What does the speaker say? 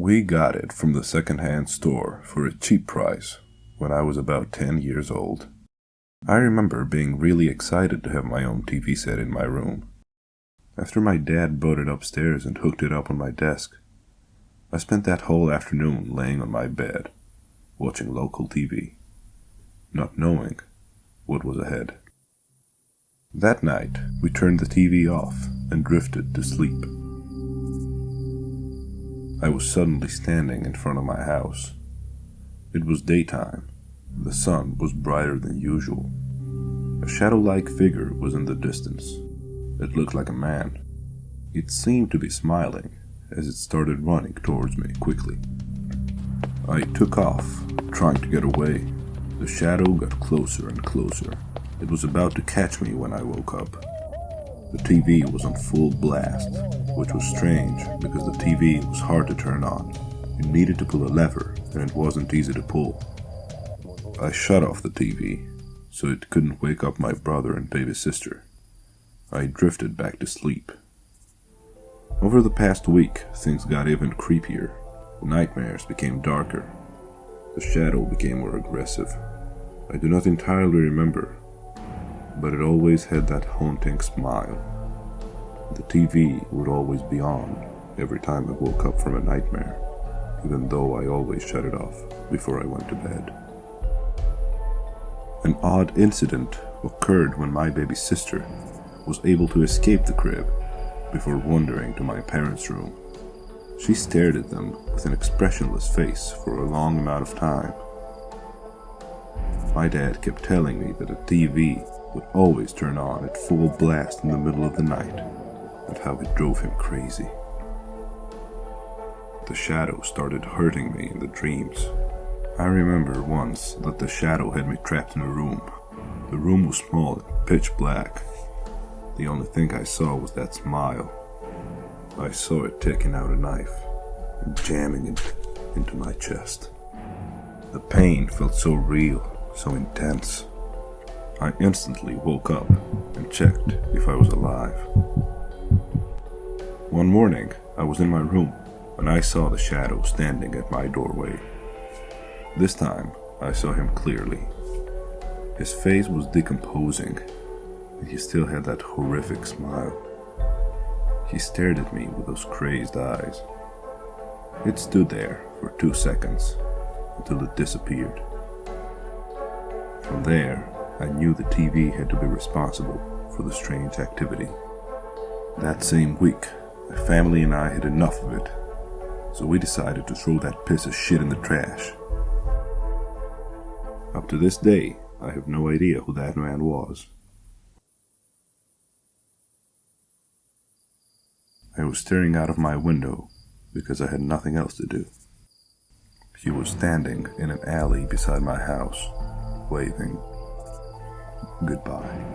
We got it from the second-hand store for a cheap price when I was about 10 years old. I remember being really excited to have my own TV set in my room. After my dad brought it upstairs and hooked it up on my desk, I spent that whole afternoon laying on my bed, watching local TV, not knowing what was ahead. That night, we turned the TV off and drifted to sleep. I was suddenly standing in front of my house. It was daytime. The sun was brighter than usual. A shadow-like figure was in the distance. It looked like a man. It seemed to be smiling as it started running towards me quickly. I took off, trying to get away. The shadow got closer and closer. It was about to catch me when I woke up. The TV was on full blast, which was strange because the TV was hard to turn on. You needed to pull a lever, and it wasn't easy to pull. I shut off the TV, so it couldn't wake up my brother and baby sister. I drifted back to sleep. Over the past week, things got even creepier. The nightmares became darker. The shadow became more aggressive. I do not entirely remember, but it always had that haunting smile. The TV would always be on every time I woke up from a nightmare, even though I always shut it off before I went to bed. An odd incident occurred when my baby sister was able to escape the crib before wandering to my parents' room. She stared at them with an expressionless face for a long amount of time. My dad kept telling me that the TV would always turn on at full blast in the middle of the night, and how it drove him crazy. The shadow started hurting me in the dreams. I remember once that the shadow had me trapped in a room. The room was small and pitch black. The only thing I saw was that smile. I saw it taking out a knife and jamming it into my chest. The pain felt so real, so intense. I instantly woke up and checked if I was alive. One morning, I was in my room when I saw the shadow standing at my doorway. This time, I saw him clearly. His face was decomposing, and he still had that horrific smile. He stared at me with those crazed eyes. It stood there for 2 seconds until it disappeared. From there, I knew the TV had to be responsible for the strange activity. That same week, my family and I had enough of it, so we decided to throw that piece of shit in the trash. Up to this day, I have no idea who that man was. I was staring out of my window because I had nothing else to do. He was standing in an alley beside my house, waving goodbye.